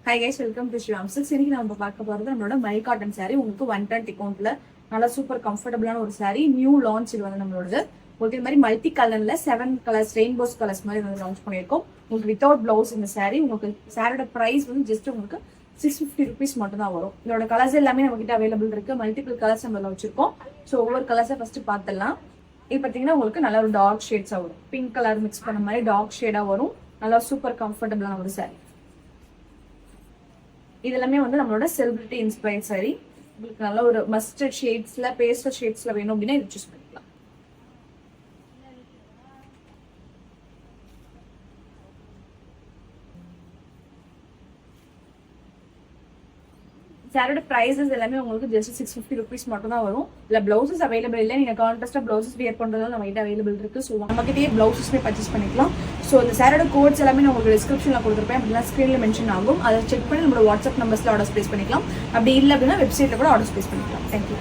High guys, welcome to Shivam Silks. இன்னைக்கு நம்ம பார்க்க போகிறது நம்மளோட மை காட்டன் சாரீ. உங்களுக்கு 120 கவுண்ட்ல நல்லா சூப்பர் கம்ஃபர்டபுளான ஒரு சாரீ. நியூ லான்ச் இது வந்து நம்மளோட. உங்களுக்கு இது மாதிரி மல்டி கலர்ல 7 கலர்ஸ் ரெயின்போஸ் கலர்ஸ் மாதிரி வந்து லான்ச் பண்ணியிருக்கோம். உங்களுக்கு வித்தவுட் பிளவுஸ் இந்த சாரீ. உங்களுக்கு சாரியோட பிரைஸ் வந்து ஜஸ்ட் உங்களுக்கு 650 ருபீஸ் மட்டும் தான் வரும். இதோட கலர்ஸ் எல்லாமே நம்ம கிட்ட அவைலபிள் இருக்கு. மல்டிபிள் கலர்ஸ் நம்ம வச்சிருக்கோம். ஸோ ஒவ்வொரு கலர்ஸை ஃபர்ஸ்ட் பார்த்துடலாம். இது பார்த்தீங்கன்னா உங்களுக்கு நல்ல ஒரு டார்க் ஷேட்ஸா வரும். பிங்க் கலர் மிக்ஸ் பண்ண மாதிரி டார்க் ஷேடா வரும். நல்லா சூப்பர் கம்ஃபர்டபுளான ஒரு சாரீ. இது எல்லாமே வந்து நம்மளோட செலிபிரிட்டி இன்ஸ்பயர்ட் சாரி. உங்களுக்கு நல்ல ஒரு மஸ்டர்ட் ஷேட்ஸ்ல பேஸ்டல் ஷேட்ஸ்ல வேணும் அப்படின்னா இது சூஸ் பண்ணிக்கலாம். சாரோட பிரைசஸ் எல்லாமே உங்களுக்கு ஜஸ்ட் 650 ருபீஸ் மட்டும் தான் வரும். இல்ல பிளவுசஸ் அவைலபிள் இல்லை. நீங்க கான்ட்ராஸ்டா பிளவுசஸ் வியர் பண்றதால நம்ம கிட்ட அவைலபிள் இருக்கு. ஸோ நம்ம கிட்டே பிளவுசஸ்மே பர்ச்சேஸ் பண்ணிக்கலாம். ஸோ இந்த சாரோட கோட்ஸ் எல்லாமே நான் உங்களுக்கு டிஸ்கிரிப்ஷன்ல கொடுத்துருப்பேன். அப்படின்னா ஸ்கிரீன்ல மென்ஷன் ஆகும். அதை செக் பண்ணி நம்மளோட வாட்ஸ்அப் நம்பர்ஸ்ல ஆர்டர் பிளேஸ் பண்ணிக்கலாம். அப்படி இல்லை அப்படின்னா வெப்சைட்ல கூட ஆர்டர் பிளேஸ் பண்ணிக்கலாம். தேங்க்யூ.